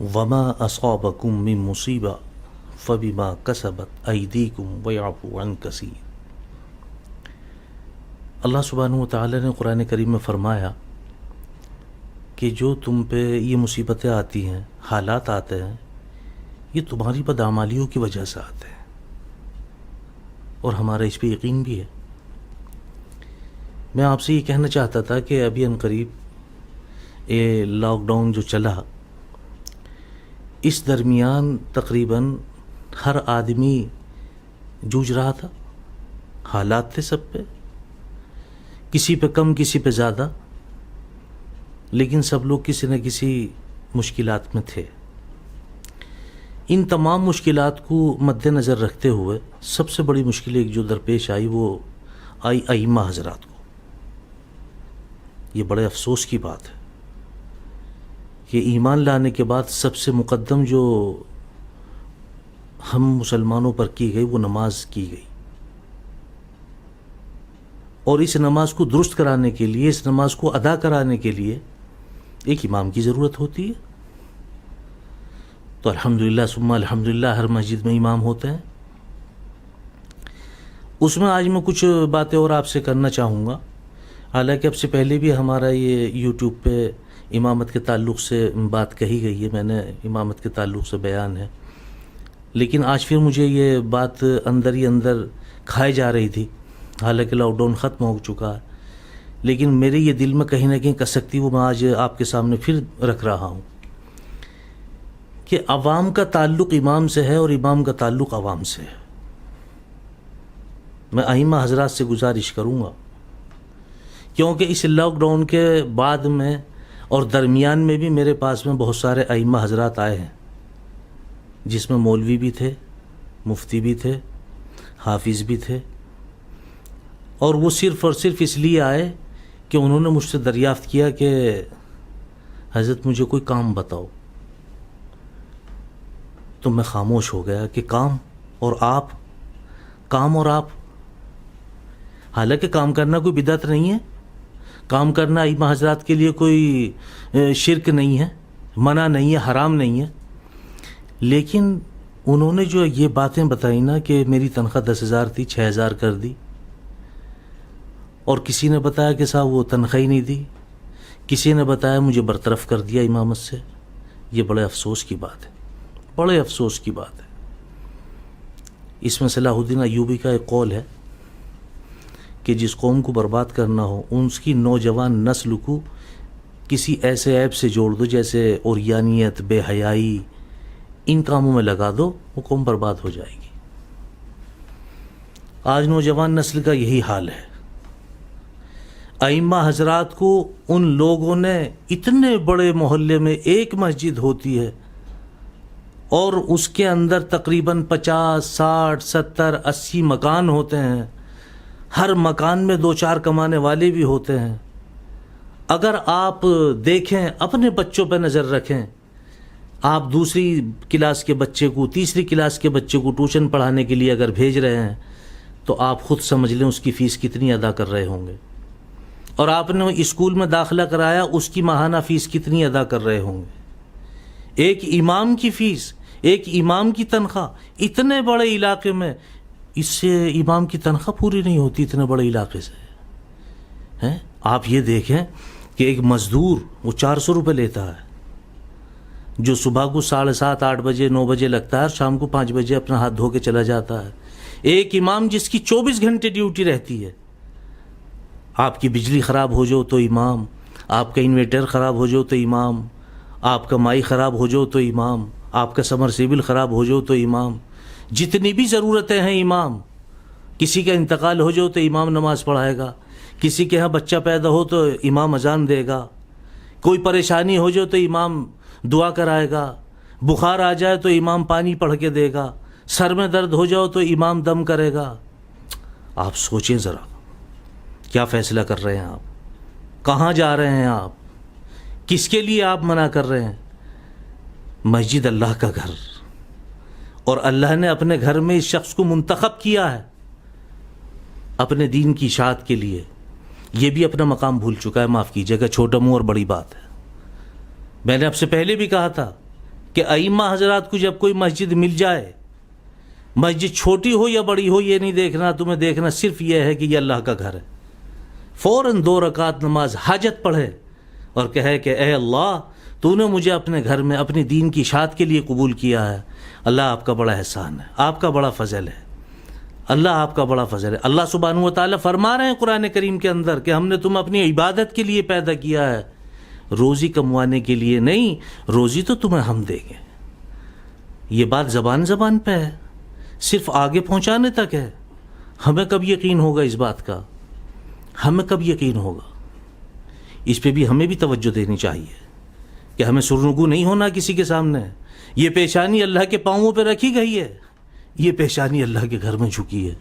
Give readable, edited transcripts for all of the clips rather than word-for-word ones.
وما اصابکم من مصیبہ فبما کسبت ایدیکم ویعفو عن کثیر۔ اللہ سبحانہ وتعالی نے قرآن کریم میں فرمایا کہ جو تم پہ یہ مصیبتیں آتی ہیں، حالات آتے ہیں، یہ تمہاری بدعمالیوں کی وجہ سے آتے ہیں، اور ہمارا اس پہ یقین بھی ہے۔ میں آپ سے یہ کہنا چاہتا تھا کہ ابھی عنقریب یہ لاک ڈاؤن جو چلا، اس درمیان تقریباً ہر آدمی جوجھ رہا تھا، حالات تھے سب پہ، کسی پہ کم کسی پہ زیادہ، لیکن سب لوگ کسی نہ کسی مشکلات میں تھے۔ ان تمام مشکلات کو مد نظر رکھتے ہوئے سب سے بڑی مشکل ایک جو درپیش آئی وہ آئی ائمہ حضرات کو۔ یہ بڑے افسوس کی بات ہے کہ ایمان لانے کے بعد سب سے مقدم جو ہم مسلمانوں پر کی گئی وہ نماز کی گئی، اور اس نماز کو درست کرانے کے لیے، اس نماز کو ادا کرانے کے لیے ایک امام کی ضرورت ہوتی ہے۔ تو الحمدللہ ثم الحمدللہ ہر مسجد میں امام ہوتے ہیں۔ اس میں آج میں کچھ باتیں اور آپ سے کرنا چاہوں گا، حالانکہ اب سے پہلے بھی ہمارا یہ یوٹیوب پہ امامت کے تعلق سے بات کہی گئی ہے، میں نے امامت کے تعلق سے بیان ہے، لیکن آج پھر مجھے یہ بات اندر ہی اندر کھائے جا رہی تھی، حالانکہ لاک ڈاؤن ختم ہو چکا ہے، لیکن میرے یہ دل میں کہیں نہ کہیں کسک تھی، وہ میں آج آپ کے سامنے پھر رکھ رہا ہوں کہ عوام کا تعلق امام سے ہے اور امام کا تعلق عوام سے ہے۔ میں ائمہ حضرات سے گزارش کروں گا، کیونکہ اس لاک ڈاؤن کے بعد میں اور درمیان میں بھی میرے پاس میں بہت سارے ائمہ حضرات آئے ہیں، جس میں مولوی بھی تھے، مفتی بھی تھے، حافظ بھی تھے، اور وہ صرف اور صرف اس لیے آئے کہ انہوں نے مجھ سے دریافت کیا کہ حضرت مجھے کوئی کام بتاؤ۔ تو میں خاموش ہو گیا کہ کام اور آپ، کام اور آپ، حالانکہ کام کرنا کوئی بدعت نہیں ہے، کام کرنا ائمہ حضرات کے لیے کوئی شرک نہیں ہے، منع نہیں ہے، حرام نہیں ہے، لیکن انہوں نے جو یہ باتیں بتائی نا کہ میری تنخواہ 10,000 تھی 6,000 کر دی، اور کسی نے بتایا کہ صاحب وہ تنخواہ ہی نہیں دی، کسی نے بتایا مجھے برطرف کر دیا امامت سے۔ یہ بڑے افسوس کی بات ہے، بڑے افسوس کی بات ہے۔ اس میں صلاح الدین ایوبی کا ایک قول ہے کہ جس قوم کو برباد کرنا ہو اس کی نوجوان نسل کو کسی ایسے عیب سے جوڑ دو جیسے عریانیت، بے حیائی، ان کاموں میں لگا دو، وہ قوم برباد ہو جائے گی۔ آج نوجوان نسل کا یہی حال ہے۔ ائمہ حضرات کو ان لوگوں نے، اتنے بڑے محلے میں ایک مسجد ہوتی ہے اور اس کے اندر تقریباً 50، 60، 70، 80 مکان ہوتے ہیں، ہر مکان میں 2-4 کمانے والے بھی ہوتے ہیں۔ اگر آپ دیکھیں، اپنے بچوں پہ نظر رکھیں، آپ دوسری کلاس کے بچے کو، تیسری کلاس کے بچے کو ٹیوشن پڑھانے کے لیے اگر بھیج رہے ہیں تو آپ خود سمجھ لیں اس کی فیس کتنی ادا کر رہے ہوں گے، اور آپ نے اسکول میں داخلہ کرایا اس کی ماہانہ فیس کتنی ادا کر رہے ہوں گے۔ ایک امام کی فیس، ایک امام کی تنخواہ اتنے بڑے علاقے میں، اس سے امام کی تنخواہ پوری نہیں ہوتی اتنے بڑے علاقے سے۔ آپ یہ دیکھیں کہ ایک مزدور وہ 400 روپے لیتا ہے، جو صبح کو 7:30، 8 بجے، 9 بجے لگتا ہے اور شام کو 5 بجے اپنا ہاتھ دھو کے چلا جاتا ہے۔ ایک امام جس کی 24 گھنٹے ڈیوٹی رہتی ہے، آپ کی بجلی خراب ہو جاؤ تو امام، آپ کا انویٹر خراب ہو جاؤ تو امام، آپ کا مائی خراب ہو جاؤ تو امام، آپ کا سمرسیبل خراب ہو جاؤ تو امام، جتنی بھی ضرورتیں ہیں امام، کسی کا انتقال ہو جاؤ تو امام نماز پڑھائے گا، کسی کے ہاں بچہ پیدا ہو تو امام اذان دے گا، کوئی پریشانی ہو جاؤ تو امام دعا کرائے گا، بخار آ جائے تو امام پانی پڑھ کے دے گا، سر میں درد ہو جاؤ تو امام دم کرے گا۔ آپ سوچیں ذرا، کیا فیصلہ کر رہے ہیں آپ؟ کہاں جا رہے ہیں آپ؟ کس کے لیے آپ منع کر رہے ہیں؟ مسجد اللہ کا گھر، اور اللہ نے اپنے گھر میں اس شخص کو منتخب کیا ہے اپنے دین کی اشاعت کے لیے۔ یہ بھی اپنا مقام بھول چکا ہے، معاف کیجیے گا، چھوٹا منہ اور بڑی بات ہے۔ میں نے آپ سے پہلے بھی کہا تھا کہ ائمہ حضرات کو جب کوئی مسجد مل جائے، مسجد چھوٹی ہو یا بڑی ہو یہ نہیں دیکھنا، تمہیں دیکھنا صرف یہ ہے کہ یہ اللہ کا گھر ہے، فوراً 2 رکعت نماز حاجت پڑھے اور کہے کہ اے اللہ تو نے مجھے اپنے گھر میں اپنی دین کی اشاعت کے لیے قبول کیا ہے، اللہ آپ کا بڑا احسان ہے، آپ کا بڑا فضل ہے، اللہ آپ کا بڑا فضل ہے۔ اللہ سبحانہ و تعالیٰ فرما رہے ہیں قرآن کریم کے اندر کہ ہم نے تم اپنی عبادت کے لیے پیدا کیا ہے، روزی کموانے کے لیے نہیں، روزی تو تمہیں ہم دیں گے۔ یہ بات زبان پہ ہے، صرف آگے پہنچانے تک ہے۔ ہمیں کب یقین ہوگا اس بات کا؟ ہمیں کب یقین ہوگا؟ اس پہ بھی ہمیں بھی توجہ دینی چاہیے کہ ہمیں سرنگو نہیں ہونا کسی کے سامنے۔ یہ پیشانی اللہ کے پاؤں پہ رکھی گئی ہے، یہ پیشانی اللہ کے گھر میں جھکی ہے،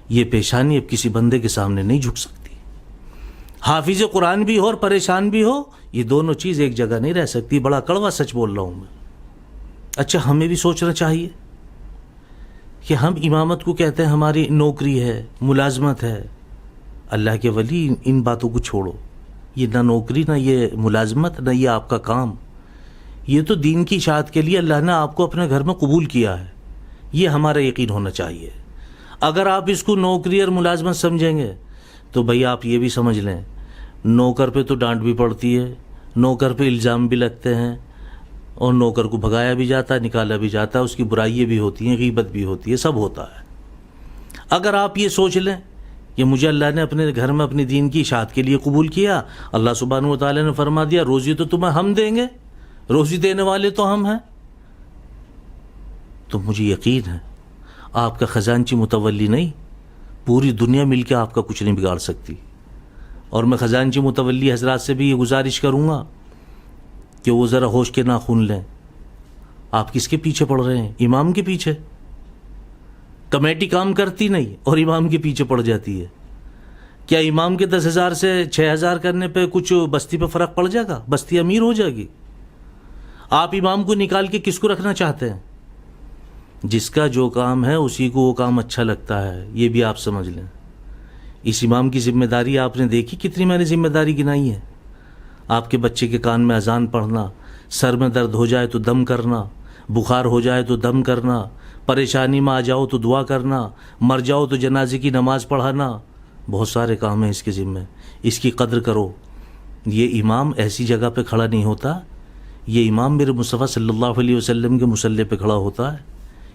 یہ پیشانی اب کسی بندے کے سامنے نہیں جھک سکتی۔ حافظ قرآن بھی ہو اور پریشان بھی ہو، یہ دونوں چیز ایک جگہ نہیں رہ سکتی۔ بڑا کڑوا سچ بول رہا ہوں میں۔ اچھا، ہمیں بھی سوچنا چاہیے کہ ہم امامت کو کہتے ہیں ہماری نوکری ہے، ملازمت ہے۔ اللہ کے ولی، ان باتوں کو چھوڑو، یہ نہ نوکری، نہ یہ ملازمت، نہ یہ آپ کا کام، یہ تو دین کی اشاعت کے لیے اللہ نے آپ کو اپنے گھر میں قبول کیا ہے، یہ ہمارا یقین ہونا چاہیے۔ اگر آپ اس کو نوکری اور ملازمت سمجھیں گے تو بھئی آپ یہ بھی سمجھ لیں نوکر پہ تو ڈانٹ بھی پڑتی ہے، نوکر پہ الزام بھی لگتے ہیں، اور نوکر کو بھگایا بھی جاتا ہے، نکالا بھی جاتا ہے، اس کی برائیاں بھی ہوتی ہیں، غیبت بھی ہوتی ہے، سب ہوتا ہے۔ اگر آپ یہ سوچ لیں کہ مجھے اللہ نے اپنے گھر میں اپنی دین کی اشاعت کے لیے قبول کیا، اللہ سبحانہ و تعالیٰ نے فرما دیا روزی تو تمہیں ہم دیں گے، روزی دینے والے تو ہم ہیں، تو مجھے یقین ہے آپ کا خزانچی متولی نہیں، پوری دنیا مل کے آپ کا کچھ نہیں بگاڑ سکتی۔ اور میں خزانچی متولی حضرات سے بھی یہ گزارش کروں گا کہ وہ ذرا ہوش کے ناخن لیں۔ آپ کس کے پیچھے پڑ رہے ہیں؟ امام کے پیچھے۔ کمیٹی کام کرتی نہیں اور امام کے پیچھے پڑ جاتی ہے۔ کیا امام کے 10,000 سے 6,000 کرنے پہ کچھ بستی پہ فرق پڑ جائے گا؟ بستی امیر ہو جائے گی؟ آپ امام کو نکال کے کس کو رکھنا چاہتے ہیں؟ جس کا جو کام ہے اسی کو وہ کام اچھا لگتا ہے، یہ بھی آپ سمجھ لیں۔ اس امام کی ذمہ داری آپ نے دیکھی کتنی میں نے ذمہ داری گنائی ہے۔ آپ کے بچے کے کان میں اذان پڑھنا، سر میں درد ہو جائے تو دم کرنا، بخار ہو جائے تو دم کرنا، پریشانی میں آ جاؤ تو دعا کرنا، مر جاؤ تو جنازے کی نماز پڑھانا، بہت سارے کام ہیں اس کے ذمہ۔ اس کی قدر کرو۔ یہ امام ایسی جگہ پہ کھڑا نہیں ہوتا، یہ امام میرے مصطفیٰ صلی اللہ علیہ وسلم کے مصلی پہ کھڑا ہوتا ہے،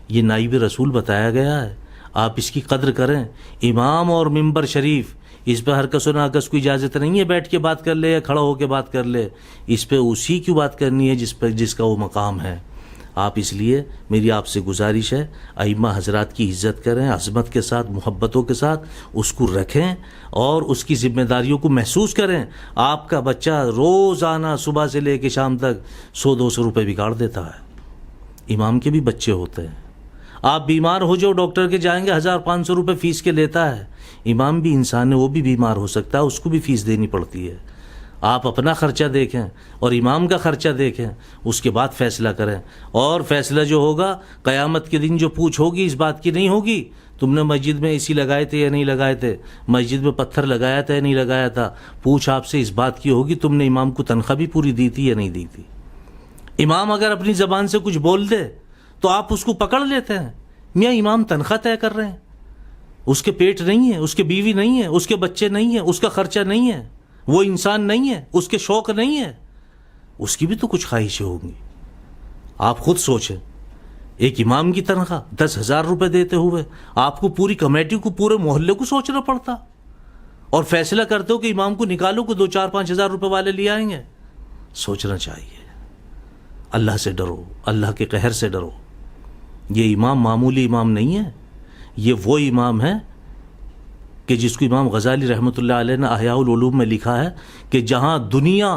یہ نائب رسول بتایا گیا ہے۔ آپ اس کی قدر کریں۔ امام اور منبر شریف، اس پہ ہر کس و ناکس کو اجازت نہیں ہے بیٹھ کے بات کر لے یا کھڑا ہو کے بات کر لے، اس پہ اسی کی بات کرنی ہے جس کا وہ مقام ہے۔ آپ اس لیے میری آپ سے گزارش ہے، ائمہ حضرات کی عزت کریں، عظمت کے ساتھ، محبتوں کے ساتھ اس کو رکھیں اور اس کی ذمہ داریوں کو محسوس کریں۔ آپ کا بچہ روزانہ صبح سے لے کے شام تک 100-200 روپے بگاڑ دیتا ہے۔ امام کے بھی بچے ہوتے ہیں۔ آپ بیمار ہو جو ڈاکٹر کے جائیں گے 1,500 روپے فیس کے لیتا ہے۔ امام بھی انسان ہے، وہ بھی بیمار ہو سکتا ہے، اس کو بھی فیس دینی پڑتی ہے۔ آپ اپنا خرچہ دیکھیں اور امام کا خرچہ دیکھیں، اس کے بعد فیصلہ کریں۔ اور فیصلہ جو ہوگا قیامت کے دن جو پوچھ ہوگی اس بات کی نہیں ہوگی تم نے مسجد میں اے سی لگائے تھے یا نہیں لگائے تھے، مسجد میں پتھر لگایا تھا یا نہیں لگایا تھا، پوچھ آپ سے اس بات کی ہوگی تم نے امام کو تنخواہ بھی پوری دی تھی یا نہیں دی تھی۔ امام اگر اپنی زبان سے کچھ بول دے تو آپ اس کو پکڑ لیتے ہیں، میاں امام تنخواہ طے کر رہے ہیں، اس کے پیٹ نہیں ہے، اس کے بیوی نہیں ہے، اس کے بچے نہیں ہیں، اس کا خرچہ نہیں ہے، وہ انسان نہیں ہے، اس کے شوق نہیں ہے، اس کی بھی تو کچھ خواہشیں ہوں گی۔ آپ خود سوچیں، ایک امام کی تنخواہ 10,000 روپے دیتے ہوئے آپ کو پوری کمیٹی کو، پورے محلے کو سوچنا پڑتا، اور فیصلہ کرتے ہو کہ امام کو نکالو کو 2-4-5 ہزار روپے والے لے آئیں گے۔ سوچنا چاہیے، اللہ سے ڈرو، اللہ کے قہر سے ڈرو۔ یہ امام معمولی امام نہیں ہے، یہ وہ امام ہے کہ جس کو امام غزالی رحمۃ اللہ علیہ نے احیاء العلوم میں لکھا ہے کہ جہاں دنیا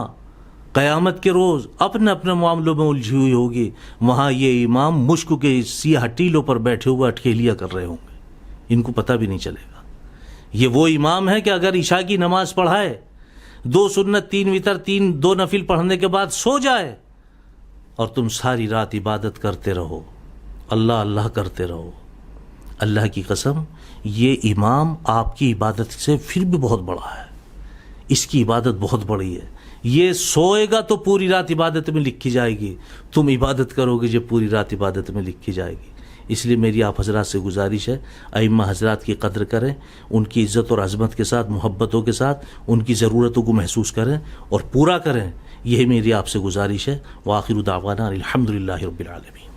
قیامت کے روز اپنے اپنے معاملوں میں الجھی ہوئی ہوگی، وہاں یہ امام مشک کے سیاہ ٹیلوں پر بیٹھے ہوئے اٹکیلیاں کر رہے ہوں گے، ان کو پتہ بھی نہیں چلے گا۔ یہ وہ امام ہے کہ اگر عشاء کی نماز پڑھائے، 2 سنت 3 وتر 2 نفل پڑھنے کے بعد سو جائے، اور تم ساری رات عبادت کرتے رہو، اللہ اللہ کرتے رہو، اللہ کی قسم یہ امام آپ کی عبادت سے پھر بھی بہت بڑا ہے، اس کی عبادت بہت بڑی ہے۔ یہ سوئے گا تو پوری رات عبادت میں لکھی جائے گی، تم عبادت کرو گے جو پوری رات عبادت میں لکھی جائے گی۔ اس لیے میری آپ حضرات سے گزارش ہے، ائمہ حضرات کی قدر کریں، ان کی عزت اور عظمت کے ساتھ، محبتوں کے ساتھ ان کی ضرورتوں کو محسوس کریں اور پورا کریں، یہی میری آپ سے گزارش ہے۔ وآخر دعوانا الحمدللہ رب العالمین۔